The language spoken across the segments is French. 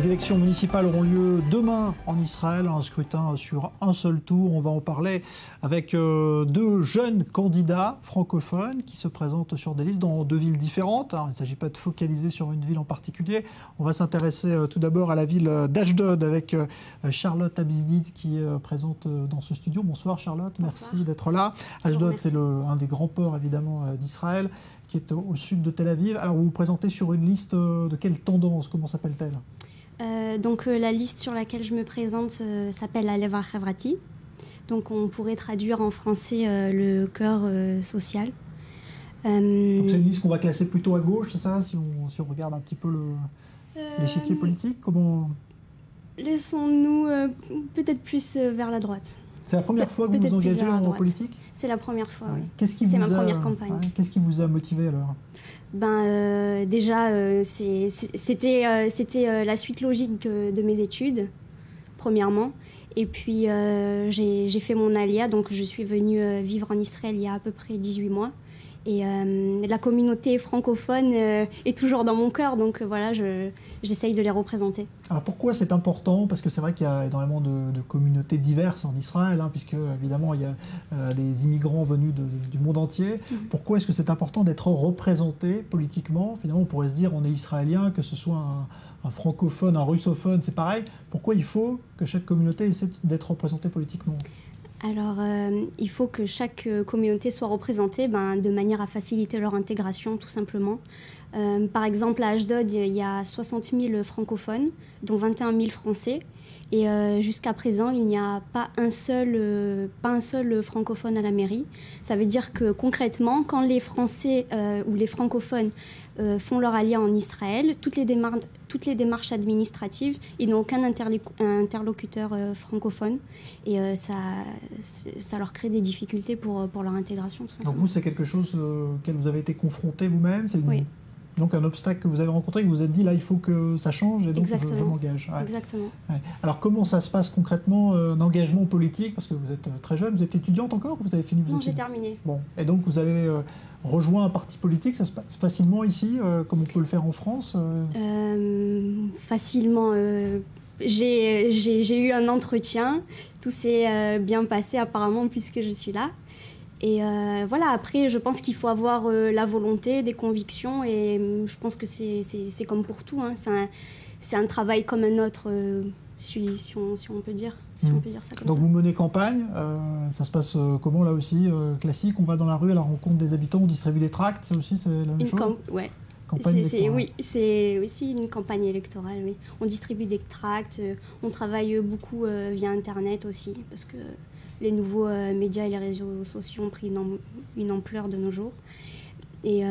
élections municipales auront lieu demain en Israël, un scrutin sur un seul tour. On va en parler avec deux jeunes candidats francophones qui se présentent sur des listes dans deux villes différentes. Alors, il ne s'agit pas de focaliser sur une ville en particulier. On va s'intéresser tout d'abord à la ville d'Ashdod avec Charlotte Abizdid qui est présente dans ce studio. Bonsoir Charlotte, merci d'être là. Ashdod, c'est un des grands ports évidemment d'Israël qui est au sud de Tel Aviv. Alors vous vous présentez sur une liste de quelle tendance? Comment s'appelle-t-elle? La liste sur laquelle je me présente s'appelle Aleva Chavrati. Donc on pourrait traduire en français le cœur social. Donc c'est une liste qu'on va classer plutôt à gauche, c'est ça, si on regarde un petit peu l'échiquier politique. Comment... Laissons-nous peut-être plus vers la droite. C'est la première fois que vous vous engagez en politique? C'est la première fois, oui. C'est ma première campagne. Qu'est-ce qui vous a motivé alors? Déjà, c'était la suite logique de mes études, premièrement. Et puis, j'ai fait mon alia, donc je suis venue vivre en Israël il y a à peu près 18 mois. Et la communauté francophone est toujours dans mon cœur, donc voilà, j'essaye de les représenter. Alors pourquoi c'est important? Parce que c'est vrai qu'il y a énormément de communautés diverses en Israël, puisque évidemment il y a des immigrants venus du monde entier. Pourquoi est-ce que c'est important d'être représenté politiquement? Finalement, on pourrait se dire on est israélien, que ce soit un francophone, un russophone, c'est pareil. Pourquoi il faut que chaque communauté essaie d'être représentée politiquement? Alors, il faut que chaque communauté soit représentée de manière à faciliter leur intégration, tout simplement. Par exemple, à Ashdod, il y a 60 000 francophones, dont 21 000 français. Et jusqu'à présent, il n'y a pas un seul francophone à la mairie. Ça veut dire que concrètement, quand les Français ou les francophones font leur alliance en Israël, toutes les démarches administratives, ils n'ont aucun interlocuteur francophone. Et ça leur crée des difficultés pour leur intégration. Tout simplement. Donc vous, c'est quelque chose auquel vous avez été confronté vous-même? Oui. Donc un obstacle que vous avez rencontré, que vous vous êtes dit, là, il faut que ça change, et donc je m'engage. Ouais. Exactement. Ouais. Alors comment ça se passe concrètement, un engagement politique? Parce que vous êtes très jeune, vous êtes étudiante encore ou vous avez fini vos études? Non, j'ai terminé. Bon, et donc vous allez rejoindre un parti politique, ça se passe facilement ici, comme on peut le faire en France? Facilement. J'ai eu un entretien, tout s'est bien passé apparemment puisque je suis là. Et voilà, après, je pense qu'il faut avoir la volonté, des convictions, et je pense que c'est comme pour tout. C'est un travail comme un autre, si on peut dire. Si on peut dire ça comme Donc ça. vous menez campagne, ça se passe comment là aussi? Classique, on va dans la rue à la rencontre des habitants, on distribue des tracts, ça aussi c'est la même chose? Ouais. Campagne électorale. Oui, c'est aussi une campagne électorale, oui. On distribue des tracts, on travaille beaucoup via Internet aussi, parce que les nouveaux médias et les réseaux sociaux ont pris une ampleur de nos jours. Et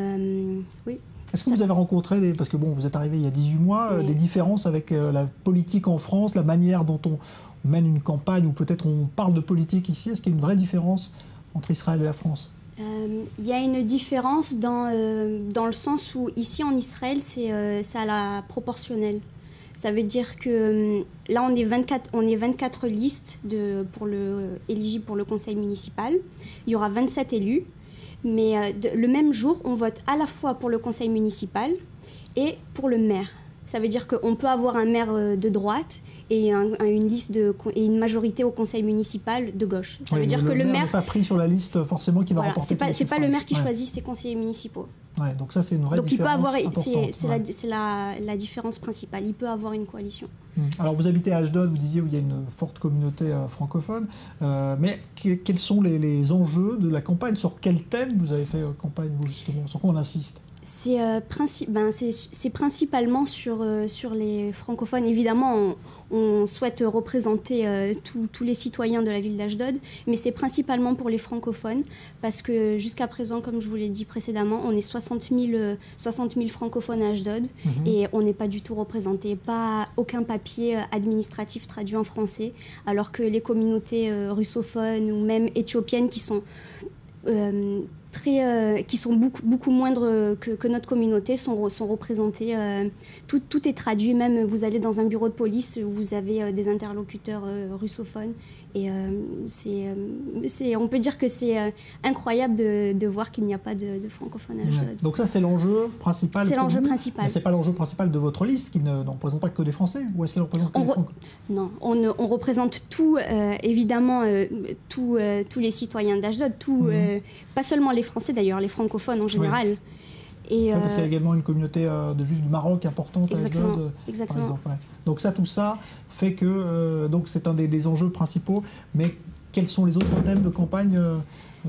oui. Est-ce que vous avez rencontré, parce que bon, vous êtes arrivé il y a 18 mois, des différences avec la politique en France, la manière dont on mène une campagne, ou peut-être on parle de politique ici? Est-ce qu'il y a une vraie différence entre Israël et la France? Il y a une différence dans le sens où ici en Israël, c'est à la proportionnelle. Ça veut dire que là, on est 24 listes éligibles pour le conseil municipal. Il y aura 27 élus. Mais le même jour, on vote à la fois pour le conseil municipal et pour le maire. Ça veut dire qu'on peut avoir un maire de droite et une majorité au conseil municipal de gauche. Ça veut dire que le maire n'est pas pris sur la liste forcément qui va remporter. C'est pas le maire qui choisit ses conseillers municipaux. Ouais, donc ça c'est une vraie différence importante. C'est la différence principale. Il peut avoir une coalition. Alors vous habitez à Ashdod, vous disiez où il y a une forte communauté francophone, mais quels sont les enjeux de la campagne? Sur quel thème vous avez fait campagne, vous justement? Sur quoi on insiste? C'est principalement sur les francophones. Évidemment, on souhaite représenter tous les citoyens de la ville d'Ashdod, mais c'est principalement pour les francophones, parce que jusqu'à présent, comme je vous l'ai dit précédemment, on est 60 000 francophones à Ashdod, et on n'est pas du tout représentés. Aucun papier administratif traduit en français, alors que les communautés russophones ou même éthiopiennes qui sont beaucoup moindres que notre communauté sont représentées. Tout est traduit, même vous allez dans un bureau de police, vous avez des interlocuteurs russophones Et on peut dire que c'est incroyable de voir qu'il n'y a pas de francophones à Ashdod. Donc ça, c'est l'enjeu principal. C'est l'enjeu principal. Mais ce n'est pas l'enjeu principal de votre liste, qui ne représente pas que des Français, ou est-ce qu'elle représente que des Francophones? Non, on représente tout, évidemment, tous les citoyens d'Ashdod, pas seulement les Français d'ailleurs, les francophones en général. Oui. Et parce qu'il y a également une communauté de Juifs du Maroc importante à Ashdod, par exemple. Ouais. Donc tout ça fait que donc c'est un des enjeux principaux. Mais quels sont les autres thèmes de campagne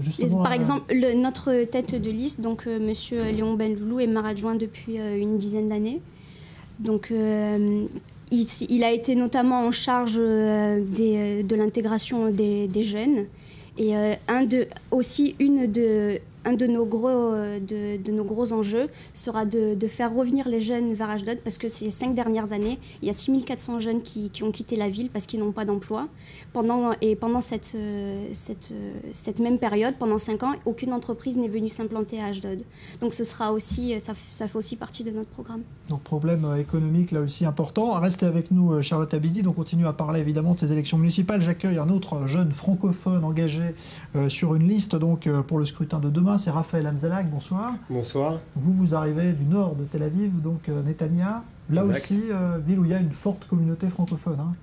justement Par exemple, notre tête de liste, donc Monsieur Léon Benloulou, est maire adjoint depuis une dizaine d'années. Donc il a été notamment en charge de l'intégration des jeunes. Et un de nos gros enjeux sera de faire revenir les jeunes vers Ashdod, parce que ces 5 dernières années, il y a 6400 jeunes qui ont quitté la ville parce qu'ils n'ont pas d'emploi. Pendant cette même période, pendant 5 ans, aucune entreprise n'est venue s'implanter à Ashdod. Donc ça fait aussi partie de notre programme. Donc problème économique là aussi important. Restez avec nous, Charlotte Abidi. Donc on continue à parler évidemment de ces élections municipales. J'accueille un autre jeune francophone engagé sur une liste donc pour le scrutin de demain. C'est Raphaël Amzalak. Bonsoir. Bonsoir. Vous arrivez du nord de Tel Aviv, donc Netanya. Là exact. Aussi, ville où il y a une forte communauté francophone. Hein.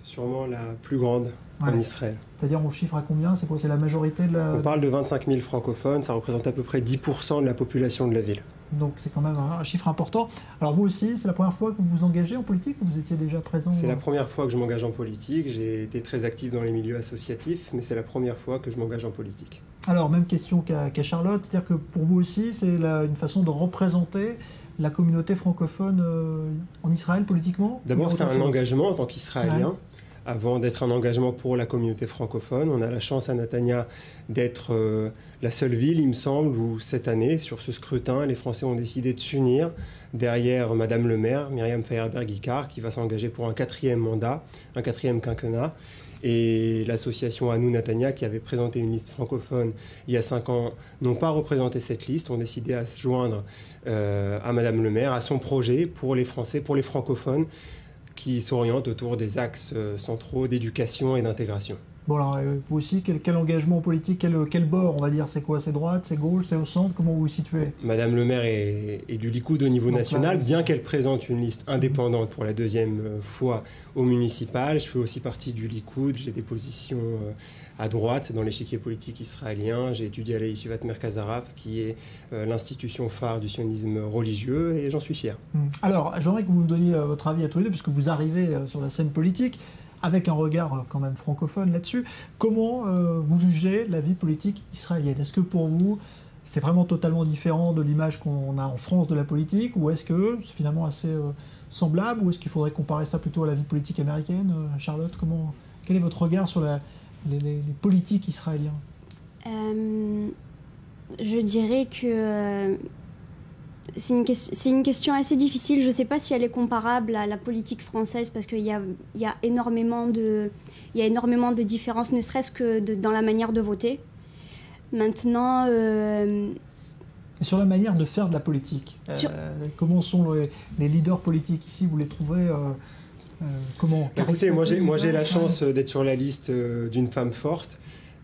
Sûrement la plus grande en Israël. C'est-à-dire, on chiffre à combien? C'est la majorité de la... On parle de 25 000 francophones, ça représente à peu près 10% de la population de la ville. Donc c'est quand même un chiffre important. Alors vous aussi, c'est la première fois que vous vous engagez en politique ou vous étiez déjà présent? C'est la première fois que je m'engage en politique. J'ai été très actif dans les milieux associatifs, mais c'est la première fois que je m'engage en politique. Alors, même question qu'à Charlotte, c'est-à-dire que pour vous aussi, c'est une façon de représenter la communauté francophone en Israël politiquement? D'abord, c'est un engagement en tant qu'Israélien. Ouais. Avant d'être un engagement pour la communauté francophone, on a la chance à Netanya d'être la seule ville, il me semble, où cette année, sur ce scrutin, les Français ont décidé de s'unir derrière Madame le maire, Myriam Faerberg-Icard, qui va s'engager pour un 4e mandat, un 4e quinquennat. Et l'association Anou Netanya, qui avait présenté une liste francophone il y a 5 ans, n'ont pas représenté cette liste, ont décidé à se joindre à Madame le maire, à son projet pour les Français, pour les francophones, qui s'orientent autour des axes centraux d'éducation et d'intégration. Bon alors, vous aussi, quel engagement politique, quel bord, on va dire? C'est quoi? C'est droite, c'est gauche, c'est au centre? Comment vous vous situez? Madame le maire est du Likoud au niveau national, bien qu'elle présente une liste indépendante pour la 2e fois au municipal. Je fais aussi partie du Likoud, j'ai des positions à droite dans l'échiquier politique israélien. J'ai étudié à la Yeshivat Merkaz Harav, qui est l'institution phare du sionisme religieux, et j'en suis fier. Alors, j'aimerais que vous me donniez votre avis à tous les deux, puisque vous arrivez sur la scène politique, avec un regard quand même francophone là-dessus. Comment vous jugez la vie politique israélienne? Est-ce que pour vous, c'est vraiment totalement différent de l'image qu'on a en France de la politique, ou est-ce que c'est finalement assez semblable, ou est-ce qu'il faudrait comparer ça plutôt à la vie politique américaine? Charlotte, quel est votre regard sur les politiques israéliens? Je dirais que c'est une question assez difficile. Je ne sais pas si elle est comparable à la politique française, parce qu'il y a énormément de différences, ne serait-ce que dans la manière de voter. Maintenant... Sur la manière de faire de la politique, comment sont les leaders politiques ici? Vous les trouvez comment? Écoutez, moi j'ai la chance d'être sur la liste d'une femme forte.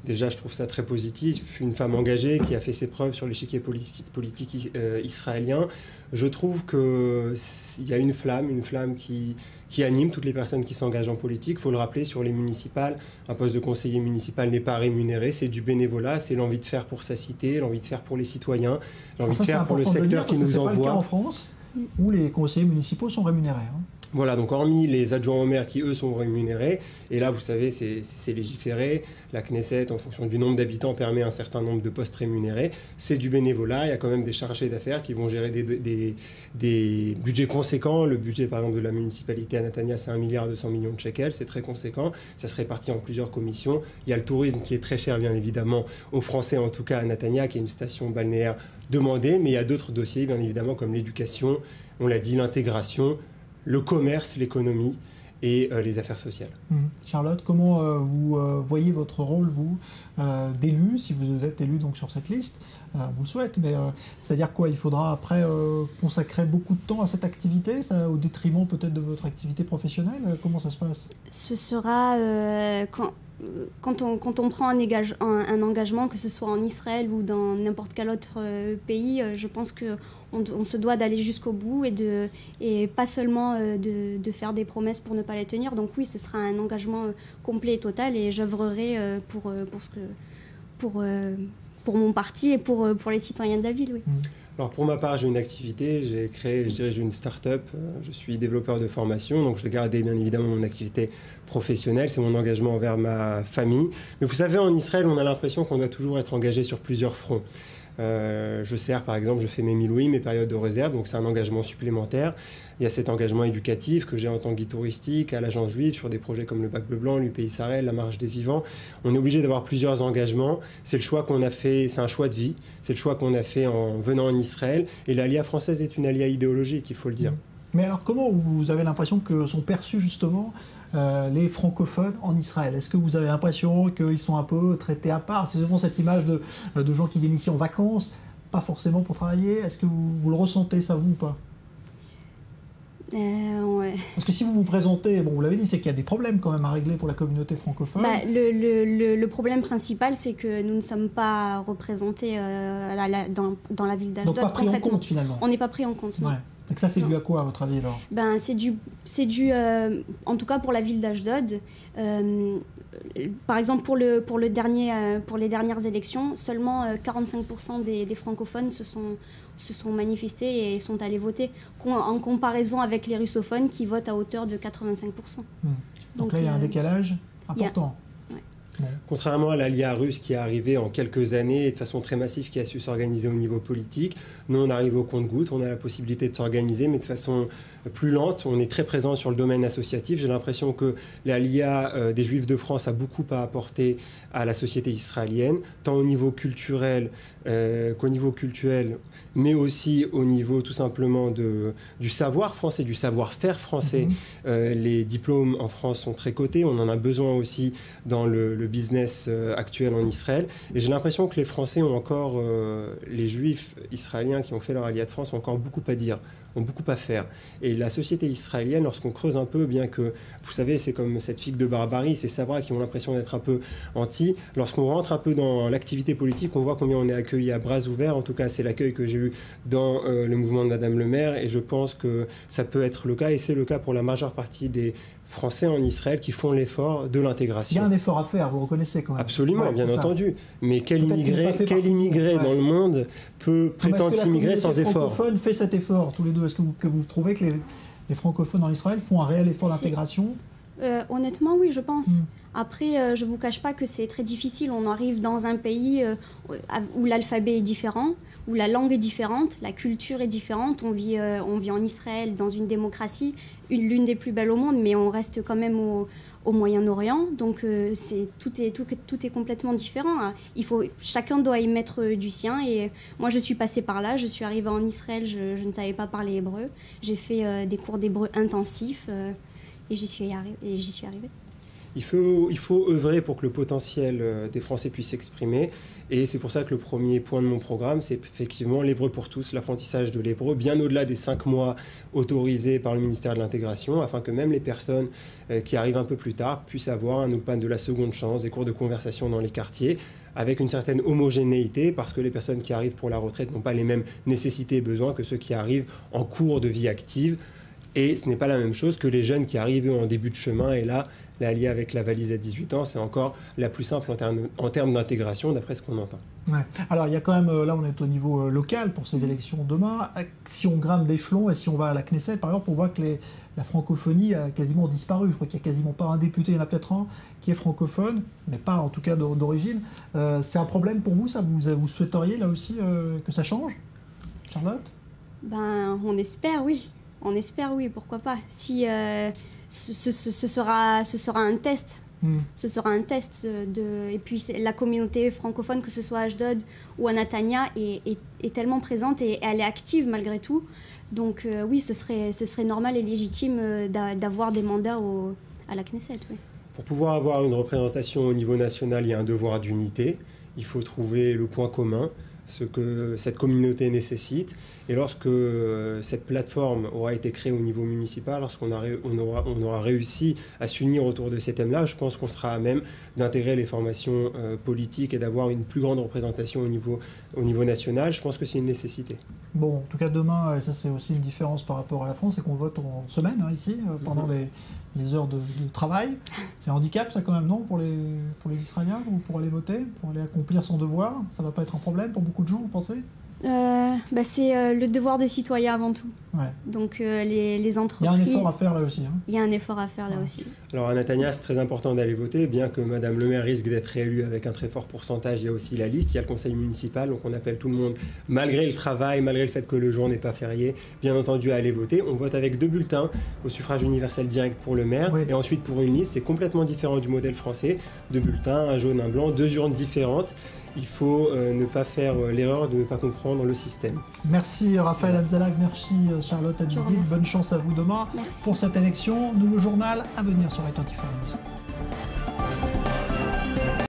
Déjà, je trouve ça très positif. Une femme engagée qui a fait ses preuves sur l'échiquier politique israélien. Je trouve qu'il y a une flamme qui anime toutes les personnes qui s'engagent en politique. Il faut le rappeler, sur les municipales, un poste de conseiller municipal n'est pas rémunéré. C'est du bénévolat, c'est l'envie de faire pour sa cité, l'envie de faire pour les citoyens, l'envie de faire pour le secteur qui nous envoie. C'est pas le cas en France, où les conseillers municipaux sont rémunérés. Voilà, donc hormis les adjoints au maire qui, eux, sont rémunérés, et là, vous savez, c'est légiféré, la Knesset, en fonction du nombre d'habitants, permet un certain nombre de postes rémunérés, c'est du bénévolat, il y a quand même des chargés d'affaires qui vont gérer des budgets conséquents. Le budget, par exemple, de la municipalité à Netanya, c'est 1,2 milliard de shekels, c'est très conséquent, ça se répartit en plusieurs commissions. Il y a le tourisme qui est très cher, bien évidemment, aux Français, en tout cas à Netanya, qui est une station balnéaire demandée, mais il y a d'autres dossiers, bien évidemment, comme l'éducation, on l'a dit, l'intégration, le commerce, l'économie, et les affaires sociales. Charlotte, comment vous voyez votre rôle, vous, d'élu, si vous êtes élu donc, sur cette liste, vous le souhaitez, mais c'est-à-dire quoi? Il faudra après consacrer beaucoup de temps à cette activité, ça, au détriment peut-être de votre activité professionnelle? Comment ça se passe? Ce sera quand on prend un engagement, que ce soit en Israël ou dans n'importe quel autre pays, je pense qu'on se doit d'aller jusqu'au bout et pas seulement de faire des promesses pour ne pas les tenir. Donc oui, ce sera un engagement complet et total et j'œuvrerai pour mon parti et pour les citoyens de la ville. Oui. Alors pour ma part, j'ai une activité, je dirige une start-up, je suis développeur de formation, donc je vais garder bien évidemment mon activité professionnelle, c'est mon engagement envers ma famille. Mais vous savez, en Israël, on a l'impression qu'on doit toujours être engagé sur plusieurs fronts. Je sers, par exemple, je fais mes milouïs, mes périodes de réserve, donc c'est un engagement supplémentaire. Il y a cet engagement éducatif que j'ai en tant que guide touristique à l'agence juive sur des projets comme le Bac Bleu Blanc, l'UP Israël, la Marche des Vivants. On est obligé d'avoir plusieurs engagements. C'est le choix qu'on a fait, c'est un choix de vie. C'est le choix qu'on a fait en venant en Israël. Et l'Alia française est une Alia idéologique, il faut le dire. Mais alors, comment vous avez l'impression que sont perçus justement les francophones en Israël? Est-ce que vous avez l'impression qu'ils sont un peu traités à part? C'est souvent cette image de gens qui viennent ici en vacances, pas forcément pour travailler. Est-ce que vous le ressentez, ça, vous, ou pas? Ouais. Parce que si vous vous présentez, bon, vous l'avez dit, c'est qu'il y a des problèmes quand même à régler pour la communauté francophone. Le problème principal, c'est que nous ne sommes pas représentés dans la ville d'Ashdod. Donc pas pris en compte, finalement. On n'est pas pris en compte, non. Ouais. Donc ça, c'est dû à quoi, à votre avis, alors? C'est dû en tout cas pour la ville d'Ashdod. Par exemple, pour les dernières élections, seulement 45% des francophones se sont manifestés et sont allés voter, en comparaison avec les russophones qui votent à hauteur de 85%. Donc là, il y a un décalage important. Bon. Contrairement à l'Alia russe qui est arrivée en quelques années et de façon très massive, qui a su s'organiser au niveau politique, nous on arrive au compte-gouttes, on a la possibilité de s'organiser mais de façon plus lente, on est très présent sur le domaine associatif. J'ai l'impression que l'Alia des Juifs de France a beaucoup à apporter à la société israélienne, tant au niveau culturel qu'au niveau culturel, mais aussi au niveau tout simplement du savoir français, du savoir-faire français. Les diplômes en France sont très cotés, on en a besoin aussi dans le business actuel en Israël. Et j'ai l'impression que les Français ont encore, les Juifs israéliens qui ont fait leur Aliyah de France ont encore beaucoup à dire, ont beaucoup à faire. Et la société israélienne, lorsqu'on creuse un peu, bien que, vous savez, c'est comme cette figue de barbarie, ces Sabras qui ont l'impression d'être un peu anti, lorsqu'on rentre un peu dans l'activité politique, on voit combien on est accueilli à bras ouverts. En tout cas, c'est l'accueil que j'ai eu dans le mouvement de Madame le maire, et je pense que ça peut être le cas, et c'est le cas pour la majeure partie des Français en Israël qui font l'effort de l'intégration. Il y a un effort à faire, vous le reconnaissez quand même. Absolument, ouais, bien entendu. Mais quel immigré dans le monde peut prétendre s'immigrer sans effort? La francophone fait cet effort, tous les deux. Est-ce que vous trouvez que les francophones en Israël font un réel effort d'intégration? Honnêtement, oui, je pense. Après, je ne vous cache pas que c'est très difficile. On arrive dans un pays où l'alphabet est différent, où la langue est différente, la culture est différente. On vit en Israël, dans une démocratie, l'une des plus belles au monde, mais on reste quand même au Moyen-Orient. Donc, tout est complètement différent. Chacun doit y mettre du sien. Et moi, je suis passée par là. Je suis arrivée en Israël, je ne savais pas parler hébreu. J'ai fait des cours d'hébreu intensifs et j'y suis arrivée. Il faut œuvrer pour que le potentiel des Français puisse s'exprimer. Et c'est pour ça que le premier point de mon programme, c'est effectivement l'hébreu pour tous, l'apprentissage de l'hébreu, bien au-delà des 5 mois autorisés par le ministère de l'Intégration, afin que même les personnes qui arrivent un peu plus tard puissent avoir un open de la seconde chance, des cours de conversation dans les quartiers, avec une certaine homogénéité, parce que les personnes qui arrivent pour la retraite n'ont pas les mêmes nécessités et besoins que ceux qui arrivent en cours de vie active. Et ce n'est pas la même chose que les jeunes qui arrivent en début de chemin. Et là, l'allié avec la valise à 18 ans, c'est encore la plus simple en termes d'intégration, d'après ce qu'on entend. Ouais. Alors, il y a quand même, là, on est au niveau local pour ces élections demain. Si on grimpe d'échelon et si on va à la Knesset, par exemple, on voit que la francophonie a quasiment disparu. Je crois qu'il n'y a quasiment pas un député, il y en a peut-être un, qui est francophone, mais pas en tout cas d'origine. C'est un problème pour vous, ça? Vous souhaiteriez, là aussi, que ça change, Charlotte? On espère, oui. On espère, oui, pourquoi pas. Si ce sera un test Ce sera un test. Et puis la communauté francophone, que ce soit à Ashdod ou à Netanya, est tellement présente et elle est active malgré tout. Donc oui, ce serait normal et légitime d'avoir des mandats à la Knesset. Oui. Pour pouvoir avoir une représentation au niveau national, il y a un devoir d'unité. Il faut trouver le point commun, ce que cette communauté nécessite. Et lorsque cette plateforme aura été créée au niveau municipal, lorsqu'on aura réussi à s'unir autour de ces thèmes-là, je pense qu'on sera à même d'intégrer les formations politiques et d'avoir une plus grande représentation au niveau national. Je pense que c'est une nécessité. Bon, en tout cas demain, et ça c'est aussi une différence par rapport à la France, c'est qu'on vote en semaine ici, pendant les heures de travail. C'est un handicap ça quand même, non, pour les Israéliens, ou pour aller voter, pour aller accomplir son devoir? Ça ne va pas être un problème pour beaucoup de gens, vous pensez? C'est le devoir de citoyen avant tout. Ouais. Donc les entreprises... Il y a un effort à faire là aussi. Il y a un effort à faire là aussi. Alors à Netanya, c'est très important d'aller voter, bien que Madame le maire risque d'être réélue avec un très fort pourcentage. Il y a aussi la liste, il y a le conseil municipal, donc on appelle tout le monde, malgré le travail, malgré le fait que le jour n'est pas férié, bien entendu à aller voter. On vote avec 2 bulletins au suffrage universel direct pour le maire, et ensuite pour une liste. C'est complètement différent du modèle français. 2 bulletins, un jaune, un blanc, 2 urnes différentes. Il faut ne pas faire l'erreur de ne pas comprendre le système. Merci Raphaël Abzalak, merci Charlotte Abidine. Bonne chance à vous demain pour cette élection. Nouveau journal à venir sur i24 News.